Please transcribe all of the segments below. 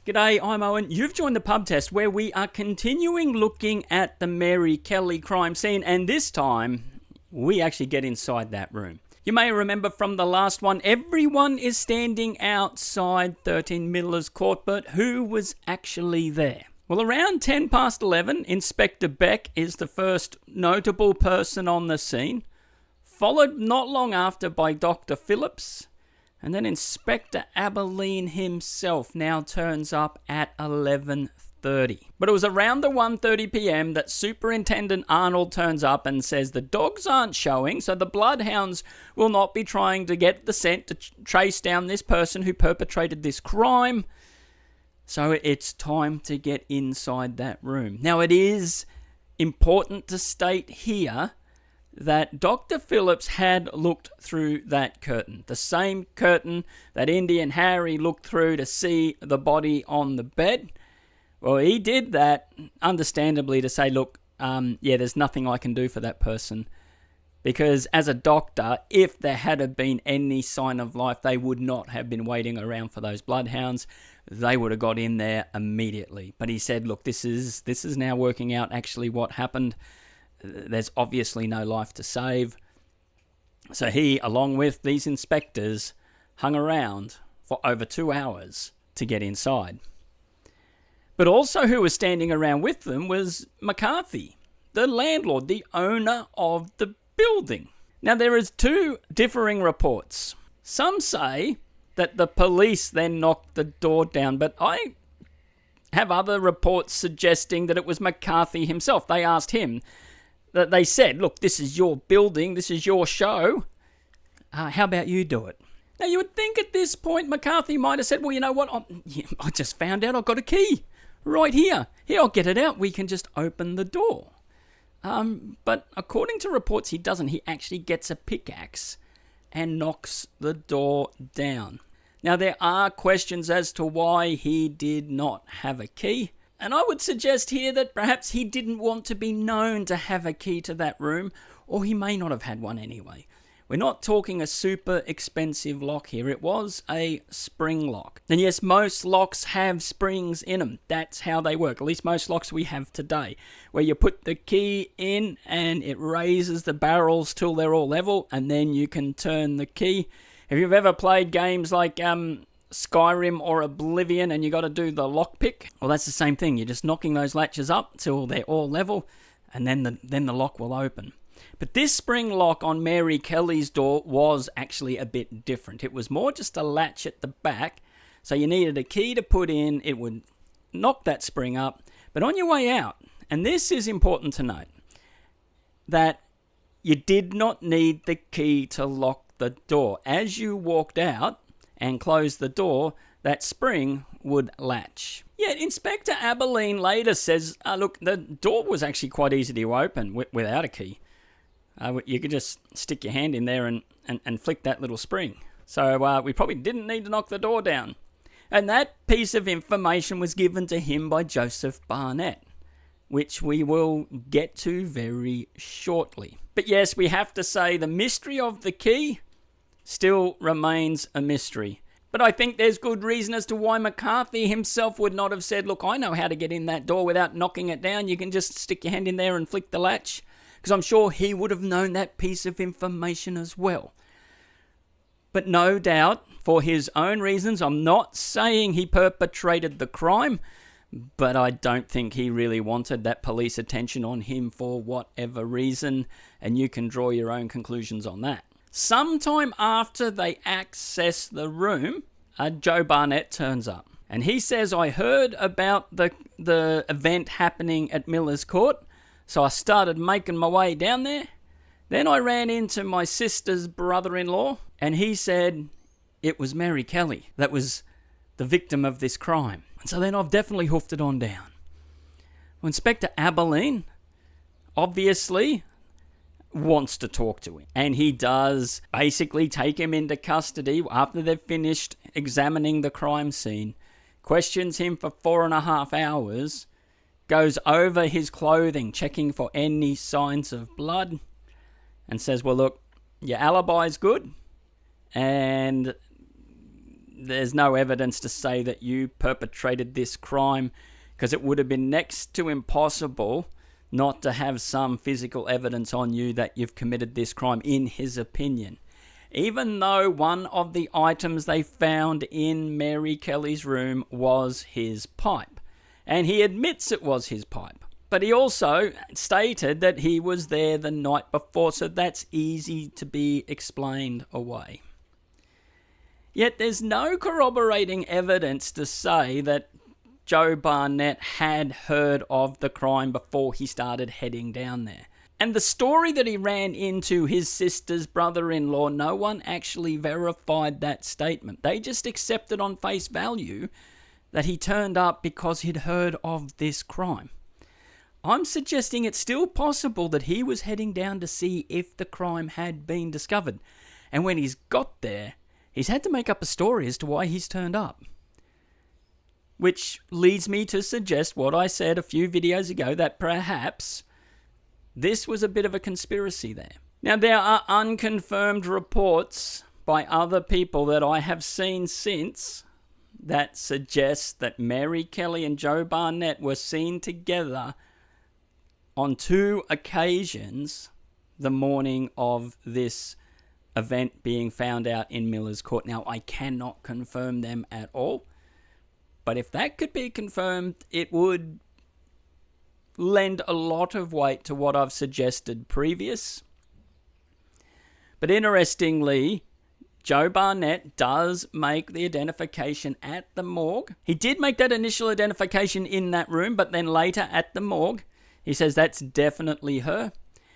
G'day, I'm Owen. You've joined the pub test where we are continuing looking at the Mary Kelly crime scene, and this time we actually get inside that room. You may remember from the last one, everyone is standing outside 13 Miller's Court, but who was actually there? Well, around 10 past 11, Inspector Beck is the first notable person on the scene, followed not long after by Dr. Phillips, and then Inspector Abilene himself now turns up at 11:30. But it was around the 1:30 p.m. that Superintendent Arnold turns up and says the dogs aren't showing, so the bloodhounds will not be trying to get the scent to trace down this person who perpetrated this crime. So it's time to get inside that room. Now, it is important to state here that Dr. Phillips had looked through that curtain. The same curtain that Indian Harry looked through to see the body on the bed. Well, he did that, understandably, to say, look, there's nothing I can do for that person. Because as a doctor, if there had been any sign of life, they would not have been waiting around for those bloodhounds. They would have got in there immediately. But he said, look, this is now working out actually what happened. There's obviously no life to save. So he, along with these inspectors, hung around for over 2 hours to get inside. But also who was standing around with them was McCarthy, the landlord, the owner of the building. Now, there is two differing reports. Some say that the police then knocked the door down, but I have other reports suggesting that it was McCarthy himself. They asked him, that they said, look, this is your building, this is your show, how about you do it? Now, you would think at this point McCarthy might have said, well, you know what, I just found out I've got a key right here. Here, I'll get it out, we can just open the door. But according to reports, he doesn't. He actually gets a pickaxe and knocks the door down. Now, there are questions as to why he did not have a key. And I would suggest here that perhaps he didn't want to be known to have a key to that room, or he may not have had one anyway. We're not talking a super expensive lock here. It was a spring lock. And yes, most locks have springs in them. That's how they work. At least most locks we have today, where you put the key in and it raises the barrels till they're all level, and then you can turn the key. If you've ever played games like Skyrim or Oblivion and you got to do the lockpick, well, that's the same thing. You're just knocking those latches up till they're all level, and then the lock will open. But this spring lock on Mary Kelly's door was actually a bit different. It was more just a latch at the back, so you needed a key to put in. It would knock that spring up. But on your way out, and this is important to note, that you did not need the key to lock the door. As you walked out and closed the door, that spring would latch. Yet Inspector Abilene later says, look, the door was actually quite easy to open without a key. You could just stick your hand in there and flick that little spring. So we probably didn't need to knock the door down. And that piece of information was given to him by Joseph Barnett, which we will get to very shortly. But yes, we have to say the mystery of the key still remains a mystery. But I think there's good reason as to why McCarthy himself would not have said, look, I know how to get in that door without knocking it down. You can just stick your hand in there and flick the latch. Because I'm sure he would have known that piece of information as well. But no doubt, for his own reasons, I'm not saying he perpetrated the crime, but I don't think he really wanted that police attention on him for whatever reason, and you can draw your own conclusions on that. Sometime after they access the room, Joe Barnett turns up. And he says, I heard about the event happening at Miller's Court, so I started making my way down there. Then I ran into my sister's brother-in-law, and he said it was Mary Kelly that was the victim of this crime. And so then I've definitely hoofed it on down. Well, Inspector Abilene obviously wants to talk to him. And he does basically take him into custody after they've finished examining the crime scene, questions him for 4.5 hours, goes over his clothing, checking for any signs of blood, and says, well, look, your alibi's good, and there's no evidence to say that you perpetrated this crime, because it would have been next to impossible not to have some physical evidence on you that you've committed this crime, in his opinion. Even though one of the items they found in Mary Kelly's room was his pipe. And he admits it was his pipe. But he also stated that he was there the night before, so that's easy to be explained away. Yet there's no corroborating evidence to say that Joe Barnett had heard of the crime before he started heading down there. And the story that he ran into his sister's brother-in-law, no one actually verified that statement. They just accepted on face value that he turned up because he'd heard of this crime. I'm suggesting it's still possible that he was heading down to see if the crime had been discovered. And when he's got there, he's had to make up a story as to why he's turned up. Which leads me to suggest what I said a few videos ago, that perhaps this was a bit of a conspiracy there. Now, there are unconfirmed reports by other people that I have seen since that suggest that Mary Kelly and Joe Barnett were seen together on 2 occasions the morning of this event being found out in Miller's Court. Now, I cannot confirm them at all, but if that could be confirmed, it would lend a lot of weight to what I've suggested previous. But interestingly, Joe Barnett does make the identification at the morgue. He did make that initial identification in that room, but then later at the morgue, he says that's definitely her.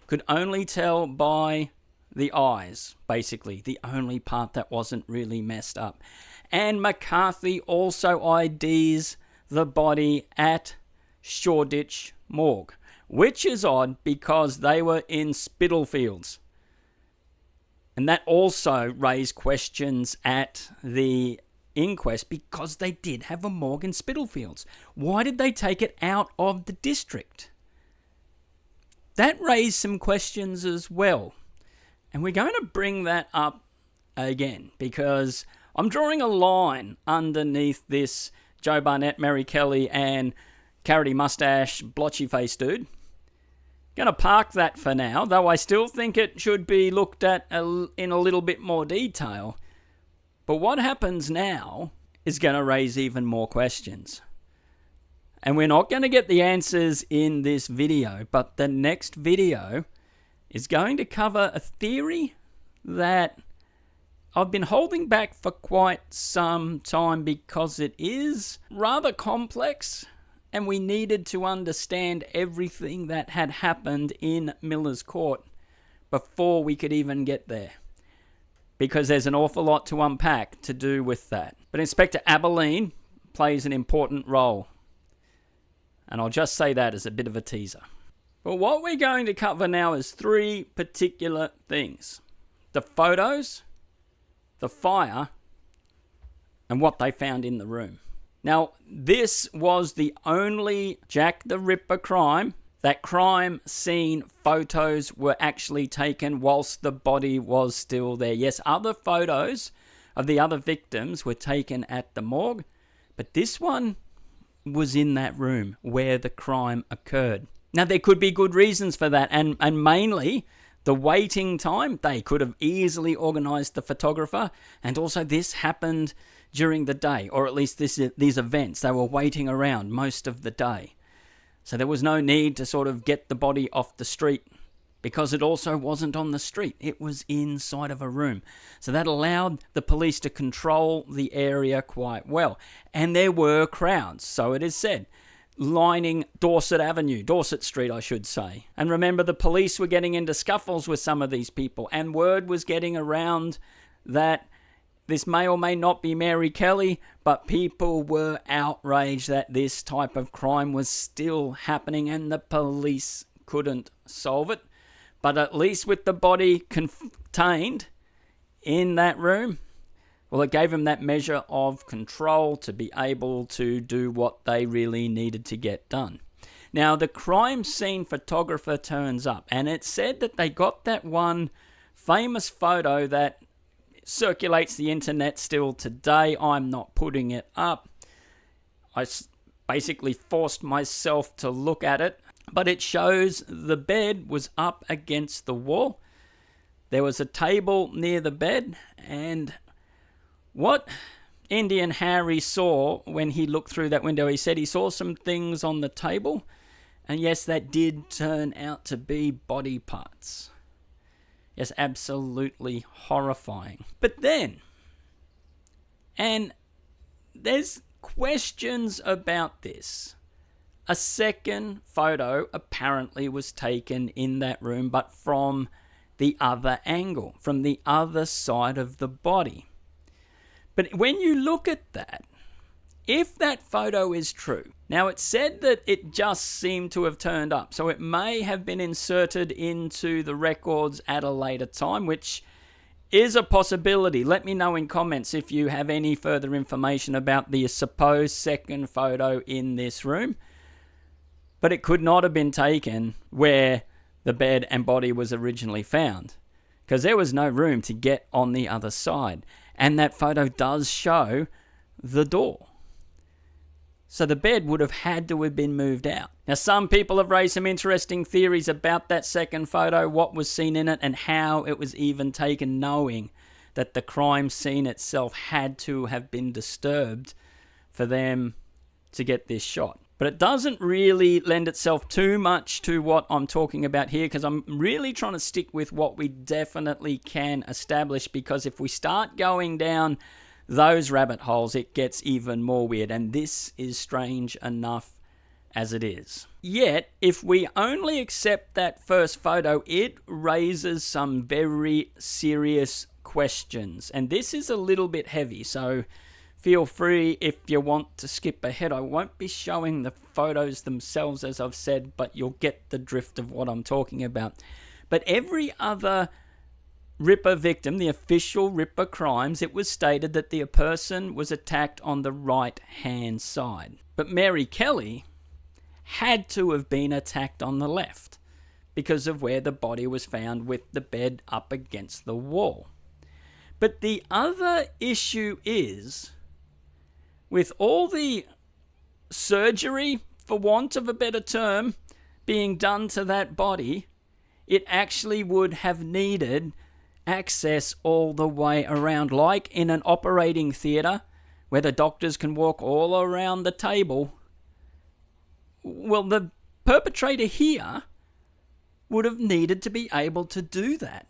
Could only tell by the eyes, basically. The only part that wasn't really messed up. And McCarthy also IDs the body at Shoreditch Morgue, which is odd because they were in Spitalfields. And that also raised questions at the inquest because they did have a morgue in Spitalfields. Why did they take it out of the district? That raised some questions as well. And we're going to bring that up again because I'm drawing a line underneath this Joe Barnett, Mary Kelly and carroty mustache, blotchy face dude. Going to park that for now, though I still think it should be looked at in a little bit more detail. But what happens now is going to raise even more questions. And we're not going to get the answers in this video, but the next video is going to cover a theory that I've been holding back for quite some time because it is rather complex and we needed to understand everything that had happened in Miller's Court before we could even get there. Because there's an awful lot to unpack to do with that. But Inspector Abilene plays an important role. And I'll just say that as a bit of a teaser. But what we're going to cover now is 3 particular things. The photos, the fire, and what they found in the room. Now, this was the only Jack the Ripper crime. That crime scene photos were actually taken whilst the body was still there. Yes, other photos of the other victims were taken at the morgue, but this one was in that room where the crime occurred. Now, there could be good reasons for that, and mainly the waiting time. They could have easily organised the photographer, and also this happened during the day, or at least these events. They were waiting around most of the day. So there was no need to sort of get the body off the street because it also wasn't on the street. It was inside of a room. So that allowed the police to control the area quite well. And there were crowds, so it is said, lining Dorset Street, I should say. And remember, the police were getting into scuffles with some of these people, and word was getting around that this may or may not be Mary Kelly, but people were outraged that this type of crime was still happening and the police couldn't solve it. But at least with the body contained in that room, well, it gave them that measure of control to be able to do what they really needed to get done. Now, the crime scene photographer turns up, and it said that they got that one famous photo that circulates the internet still today. I'm not putting it up. I basically forced myself to look at it, but it shows the bed was up against the wall. There was a table near the bed, and what Indian Harry saw when he looked through that window, he said he saw some things on the table, and yes, that did turn out to be body parts. Yes, absolutely horrifying. But then, and there's questions about this. A second photo apparently was taken in that room, but from the other angle, from the other side of the body. But when you look at that, if that photo is true, now it said that it just seemed to have turned up, so it may have been inserted into the records at a later time, which is a possibility. Let me know in comments if you have any further information about the supposed second photo in this room. But it could not have been taken where the bed and body was originally found, because there was no room to get on the other side. And that photo does show the door. So the bed would have had to have been moved out. Now, some people have raised some interesting theories about that second photo, what was seen in it, and how it was even taken, knowing that the crime scene itself had to have been disturbed for them to get this shot. But it doesn't really lend itself too much to what I'm talking about here, because I'm really trying to stick with what we definitely can establish, because if we start going down those rabbit holes, it gets even more weird, and this is strange enough as it is. Yet, if we only accept that first photo, it raises some very serious questions, and this is a little bit heavy, so feel free if you want to skip ahead. I won't be showing the photos themselves, as I've said, but you'll get the drift of what I'm talking about. But every other Ripper victim, the official Ripper crimes, it was stated that the person was attacked on the right-hand side. But Mary Kelly had to have been attacked on the left because of where the body was found, with the bed up against the wall. But the other issue is, with all the surgery, for want of a better term, being done to that body, it actually would have needed access all the way around, like in an operating theatre where the doctors can walk all around the table. Well, the perpetrator here would have needed to be able to do that.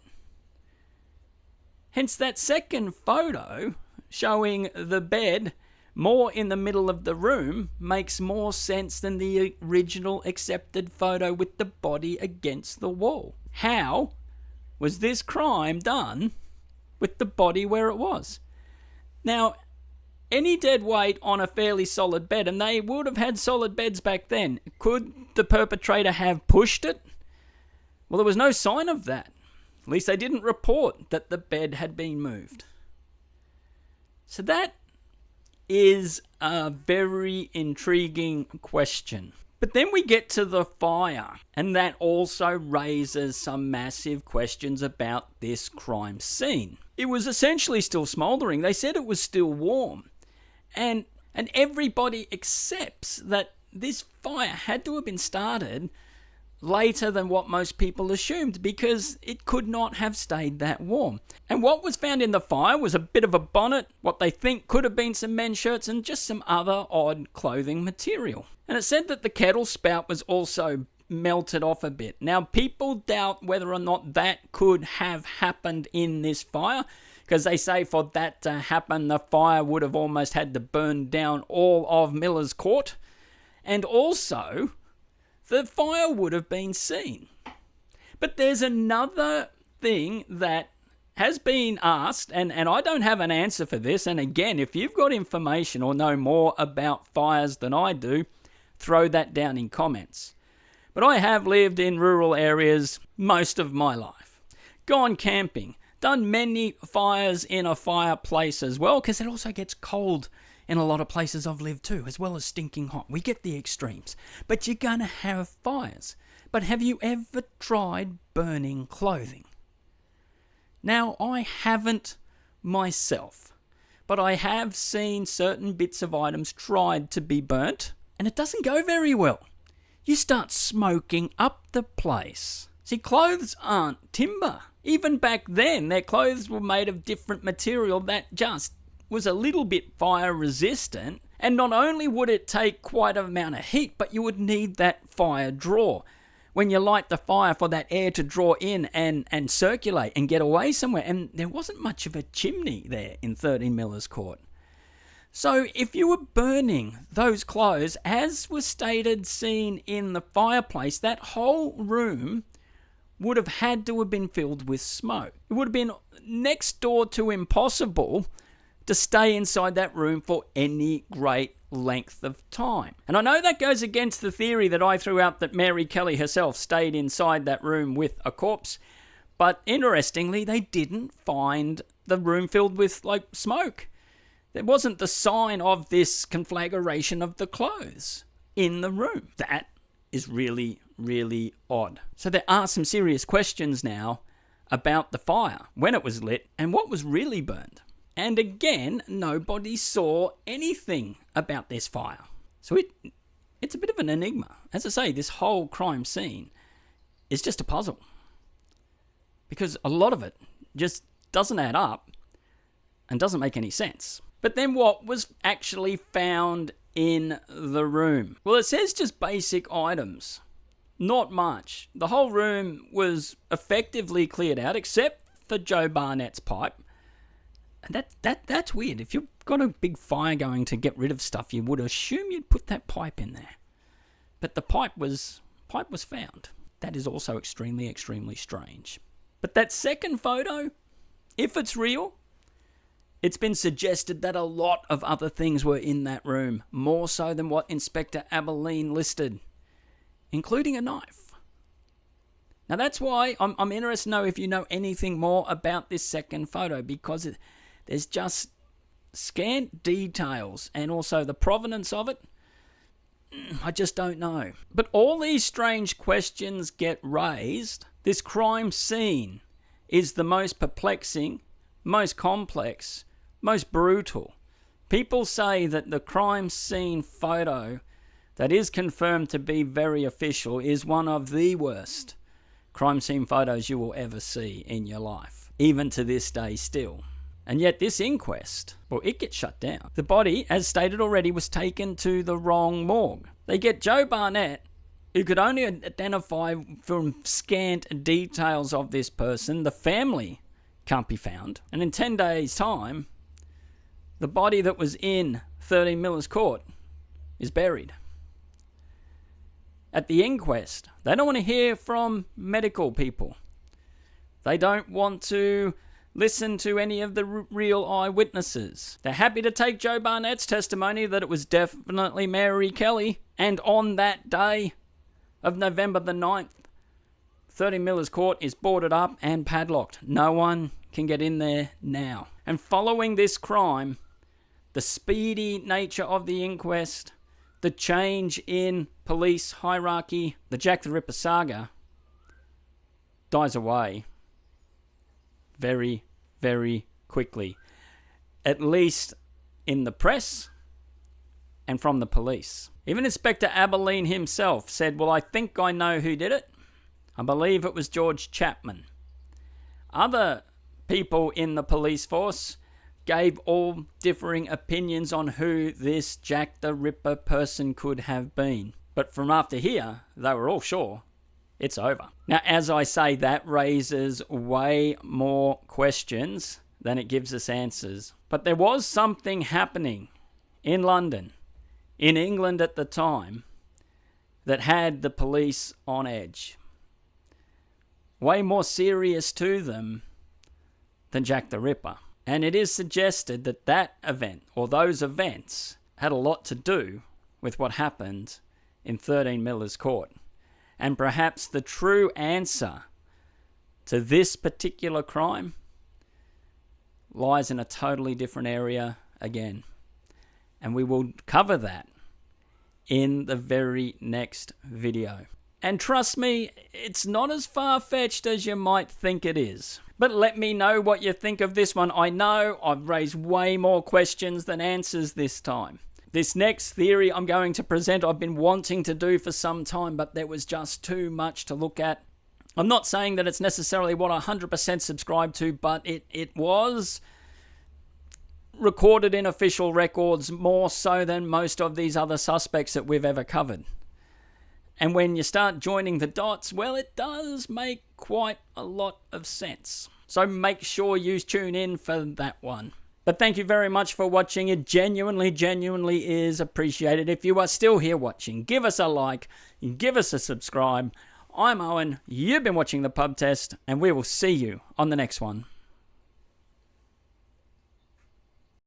Hence that second photo showing the bed more in the middle of the room makes more sense than the original accepted photo with the body against the wall. How was this crime done with the body where it was? Now, any dead weight on a fairly solid bed, and they would have had solid beds back then, could the perpetrator have pushed it? Well, there was no sign of that. At least they didn't report that the bed had been moved. So that is a very intriguing question. But then we get to the fire, and that also raises some massive questions about this crime scene. It was essentially still smouldering. They said it was still warm. And everybody accepts that this fire had to have been started later than what most people assumed, because it could not have stayed that warm. And what was found in the fire was a bit of a bonnet, what they think could have been some men's shirts, and just some other odd clothing material. And it said that the kettle spout was also melted off a bit. Now, people doubt whether or not that could have happened in this fire, because they say for that to happen, the fire would have almost had to burn down all of Miller's Court. And also, the fire would have been seen. But there's another thing that has been asked, and I don't have an answer for this. And again, if you've got information or know more about fires than I do, throw that down in comments. But I have lived in rural areas most of my life, gone camping, done many fires in a fireplace as well, because it also gets cold in a lot of places I've lived too, as well as stinking hot. We get the extremes. But you're going to have fires. But have you ever tried burning clothing? Now, I haven't myself, but I have seen certain bits of items tried to be burnt, and it doesn't go very well. You start smoking up the place. See, clothes aren't timber. Even back then, their clothes were made of different material that just was a little bit fire resistant. And not only would it take quite an amount of heat, but you would need that fire draw. When you light the fire for that air to draw in and circulate and get away somewhere. And there wasn't much of a chimney there in 13 Miller's Court. So if you were burning those clothes, as was stated seen in the fireplace, that whole room would have had to have been filled with smoke. It would have been next door to impossible to stay inside that room for any great length of time. And I know that goes against the theory that I threw out that Mary Kelly herself stayed inside that room with a corpse, but interestingly, they didn't find the room filled with smoke. There wasn't the sign of this conflagration of the clothes in the room. That is really, really odd. So there are some serious questions now about the fire, when it was lit, and what was really burned. And again, nobody saw anything about this fire. So it's a bit of an enigma. As I say, this whole crime scene is just a puzzle. Because a lot of it just doesn't add up and doesn't make any sense. But then what was actually found in the room? Well, it says just basic items. Not much. The whole room was effectively cleared out except for Joe Barnett's pipe. And that's weird. If you've got a big fire going to get rid of stuff, you would assume you'd put that pipe in there. But the pipe was found. That is also extremely, extremely strange. But that second photo, if it's real, it's been suggested that a lot of other things were in that room, more so than what Inspector Abilene listed, including a knife. Now that's why I'm interested to know if you know anything more about this second photo, because there's just scant details, and also the provenance of it, I just don't know. But all these strange questions get raised. This crime scene is the most perplexing, most complex, most brutal. People say that the crime scene photo that is confirmed to be very official is one of the worst crime scene photos you will ever see in your life, even to this day still. And yet this inquest, well, it gets shut down. The body, as stated already, was taken to the wrong morgue. They get Joe Barnett, who could only identify from scant details of this person. The family can't be found. And in 10 days' time, the body that was in 13 Miller's Court is buried. At the inquest, they don't want to hear from medical people. They don't want to listen to any of the real eyewitnesses. They're happy to take Joe Barnett's testimony that it was definitely Mary Kelly. And on that day of November the 9th, 13 Miller's Court is boarded up and padlocked. No one can get in there now. And following this crime, the speedy nature of the inquest, the change in police hierarchy, the Jack the Ripper saga dies away very, very quickly. At least in the press and from the police. Even Inspector Abilene himself said, well, I think I know who did it. I believe it was George Chapman. Other people in the police force gave all differing opinions on who this Jack the Ripper person could have been. But from after here, they were all sure it's over. Now, as I say, that raises way more questions than it gives us answers. But there was something happening in London, in England at the time, that had the police on edge. Way more serious to them than Jack the Ripper. And it is suggested that that event, or those events, had a lot to do with what happened in 13 Miller's Court. And perhaps the true answer to this particular crime lies in a totally different area again. And we will cover that in the very next video. And trust me, it's not as far-fetched as you might think it is. But let me know what you think of this one. I know I've raised way more questions than answers this time. This next theory I'm going to present, I've been wanting to do for some time, but there was just too much to look at. I'm not saying that it's necessarily what I 100% subscribe to, but it was recorded in official records more so than most of these other suspects that we've ever covered. And when you start joining the dots, well, it does make quite a lot of sense. So make sure you tune in for that one. But thank you very much for watching. It genuinely is appreciated. If you are still here watching, give us a like, give us a subscribe. I'm Owen, you've been watching The Pub Test, and we will see you on the next one.